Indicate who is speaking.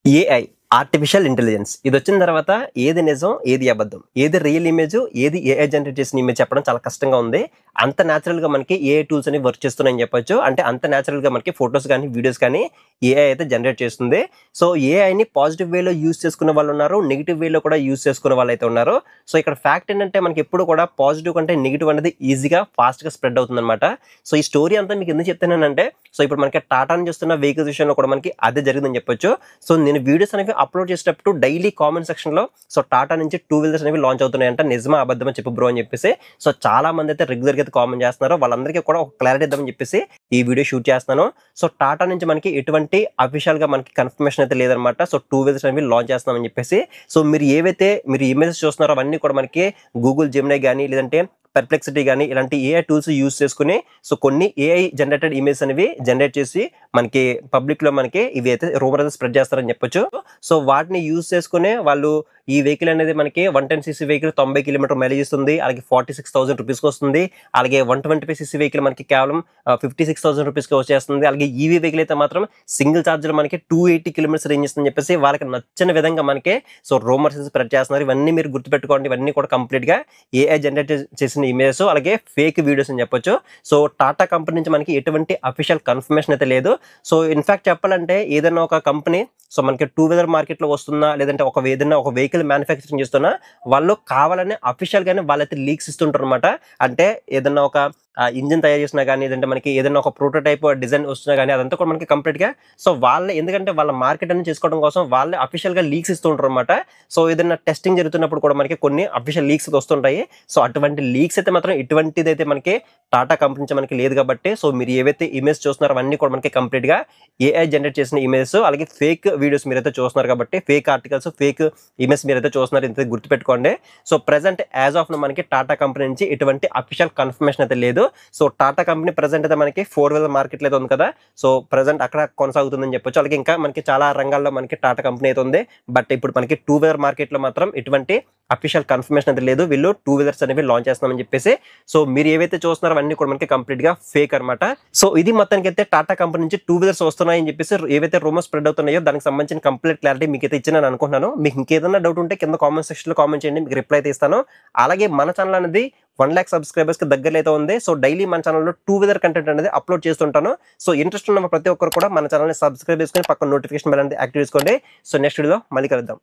Speaker 1: AI artificial intelligence ఇదొచ్చిన తర్వాత ఏది నిజం, ఏది అబద్ధం, ఏది రియల్ ఇమేజ్, ఏది ఏఐ జనరేట్ చేసిన ఇమేజ్ చెప్పడం చాలా కష్టంగా ఉంది. అంత న్యాచురల్‌గా మనకి ఏఐ టూల్స్ అనేవి వర్క్ చేస్తున్నాయని చెప్పొచ్చు. అంటే అంత న్యాచురల్‌గా మనకి ఫోటోస్ గానీ, వీడియోస్ కానీ ఏఐ అయితే జనరేట్ చేస్తుంది. సో, ఏఐని పాజిటివ్ వేలో యూజ్ చేసుకునే వాళ్ళున్నారు. నెగెటివ్ వేలో కూడా యూజ్ చేసుకునే వాళ్ళైతే ఉన్నారు. సో, ఇక్కడ ఫ్యాక్ట్ ఏంటంటే మనకి ఎప్పుడు కూడా పాజిటివ్ కంటే నెగెటివ్ అనేది ఈజీగా, ఫాస్ట్‌గా స్ప్రెడ్ అవుతుందన్నమాట. సో, ఈ స్టోరీ అంతా మీకు ఎందుకు చెప్తున్నానంటే, సో, ఇప్పుడు మనకి టాటాని చూస్తున్న వెహికల్స్ విషయంలో కూడా మనకి అదే జరిగిందని చెప్పొచ్చు. సో, నేను వీడియోస్ అనేవి అప్లోడ్ చేసేటప్పుడు డైలీ కామెంట్ సెక్షన్‌లో సో, టాటా నుంచి టూ వీలర్స్ అనేవి లాంచ్ అవుతున్నాయంట. నిజమా? అబద్ధమా? చెప్పు బ్రో అని చెప్పేసి. సో, చాలా మంది అయితే రెగ్యులర్‌గా అయితే కామెంట్ చేస్తున్నారు. వాళ్ళందరికీ కూడా ఒక క్లారిటీ ఇద్దామని చెప్పేసి ఈ వీడియో షూట్ చేస్తున్నాను. సో, టాటా నుంచి మనకి ఎటువంటి అఫీషియల్‌గా మనకి కన్ఫర్మేషన్ అయితే లేదనమాట. సో, టూ వీలర్స్ అనేవి లాంచ్ చేస్తున్నామని చెప్పేసి. సో, మీరు ఇమేజెస్ చూస్తున్నారో అవన్నీ కూడా మనకి గూగుల్ జెమినీ గాని లేదంటే పెర్ప్లెక్సిటీ గాని ఇలాంటి ఏఐ టూల్స్ యూజ్ చేసుకొని సో, కొన్ని ఏఐ జనరేటెడ్ ఇమేజెస్ అనేవి జనరేట్ చేసి మనకి పబ్లిక్‌లో మనకి ఇవి అయితే రూమర్ అయితే స్ప్రెడ్ చేస్తారని చెప్పొచ్చు. సో, వాటిని యూజ్ చేసుకునే వాళ్ళు ఈ వెహికల్ అనేది మనకి 110 సీసీ వెహికల్ 90 కిలోమీటర్ మైలేజ్ ఇస్తుంది. అలాగే 46,000 రూపీస్‌కి వస్తుంది. అలాగే 125 సీసీ వెహికల్ మనకి కేవలం 56,000 రూపీస్‌కి వచ్చేస్తుంది. అలాగే ఈవీ వెహికల్ అయితే మాత్రం సింగిల్ చార్జ్‌లో మనకి 280 కిలోమీటర్స్ రేంజ్ ఇస్తుందని చెప్పేసి వాళ్ళకి నచ్చని విధంగా మనకి సో, రూమర్స్ స్ప్రెడ్ చేస్తున్నారు. ఇవన్నీ మీరు గుర్తుపెట్టుకోండి. ఇవన్నీ కూడా కంప్లీట్‌గా ఏఐ జనరేట్ చేసిన ఇమేజెస్ అలాగే ఫేక్ వీడియోస్ అని చెప్పొచ్చు. సో, టాటా కంపెనీ నుంచి మనకి ఎటువంటి అఫీషియల్ కన్ఫర్మేషన్ అయితే లేదు. సో, ఇన్‌ఫాక్ట్ చెప్పాలంటే ఏదైనా ఒక కంపెనీ సో, మనకి టూ వీలర్ మార్కెట్‌లో వస్తున్నా లేదంటే ఏదైనా ఒక వెహికల్ మ్యానుఫ్యాక్చరింగ్ చేస్తున్నా వాళ్ళు కావాలని అఫీషియల్‌గానే వాళ్ళైతే లీక్స్ ఇస్తుంటారనమాట. అంటే ఏదన్నా ఒక ఇంజిన్ తయారు చేసినా గానీ లేదంటే మనకి ఏదైనా ఒక ప్రోటోటైప్ డిజైన్ వస్తున్నా గానీ అదంతా కూడా మనకి కంప్లీట్‌గా సో, వాళ్ళే ఎందుకంటే వాళ్ళ మార్కెట్ అనేది చేసుకోవడం కోసం వాళ్ళే అఫీషియల్‌గా లీక్స్ ఇస్తూ ఉంటారనమాట. సో, ఏదైనా టెస్టింగ్ జరుగుతున్నప్పుడు కూడా మనకి కొన్ని అఫీషియల్ లీక్స్ వస్తుంటాయి. సో, అటువంటి లీక్స్ అయితే మాత్రం ఎటువంటిదైతే మనకి టాటా కంపెనీ నుంచి మనకి లేదు కాబట్టి సో, మీరు ఏవైతే ఇమేజ్ చూస్తున్నారో అవన్నీ కూడా మనకి కంప్లీట్‌గా ఏఐ జనరేట్ చేసిన ఇమేజెస్ అలాగే ఫేక్ వీడియోస్ మీరైతే చూస్తున్నారు కాబట్టి ఫేక్ ఆర్టికల్స్, ఫేక్ ఇమేజ్ మీరైతే చూస్తున్నారు ఇంత గుర్తుపెట్టుకోండి. So, present as of now మనకి టాటా కంపెనీ నుంచి ఎటువంటి అఫీషియల్ కన్ఫర్మేషన్ అయితే లేదు. సో, టాటా కంపెనీ ప్రెజెంట్ అయితే మనకి ఫోర్ వీలర్ మార్కెట్‌లో అయితే ఉంది కదా! సో, ప్రెజెంట్ అక్కడ కొనసాగుతుందని చెప్పొచ్చు. అలాగే ఇంకా మనకి చాలా రంగాల్లో మనకి టాటా కంపెనీ అయితే ఉంది. బట్ ఇప్పుడు మనకి టూ వీలర్ మార్కెట్‌లో మాత్రం ఎటువంటి అఫీషియల్ కన్ఫర్మేషన్ అయితే లేదు. వీళ్ళు టూ వీలర్స్ అనేవి లాంచ్ చేస్తున్నామని చెప్పేసి. సో, మీరు ఏవైతే చూస్తున్నారో అవన్నీ కూడా మనకి కంప్లీట్‌గా ఫేక్ అనమాట. సో, ఇది మొత్తానికైతే టాటా కంపెనీ నుంచి టూ వీలర్స్ వస్తున్నాయని చెప్పేసి ఏవైతే రూమర్స్ స్ప్రెడ్ అవుతున్నాయో దానికి సంబంధించిన కంప్లీట్ క్లారిటీ మీకైతే ఇచ్చానని అనుకుంటున్నాను. మీకు ఇంకేదైనా డౌట్ ఉంటే కింద కామెంట్ సెక్షన్‌లో కామెంట్ చేయండి. మీకు రిప్లై అయితే ఇస్తాను. అలాగే మన ఛానల్ అనేది 1,00,000 సబ్స్క్రైబర్స్‌కి దగ్గరలో అయితే ఉంది. సో, డైలీ మన ఛానల్‌లో టూ వీలర్ కంటెంట్ అనేది అప్లోడ్ చేస్తుంటాను. సో, ఇంట్రెస్ట్ ఉన్న ప్రతి ఒక్కరు కూడా మన ఛానల్‌ని సబ్స్క్రైబ్ చేసుకొని పక్కన నోటిఫికేషన్ బెల్ అనేది యాక్టివ్ చేసుకోండి. సో, నెక్స్ట్ వీడియోలో మళ్ళీ కలుద్దాం.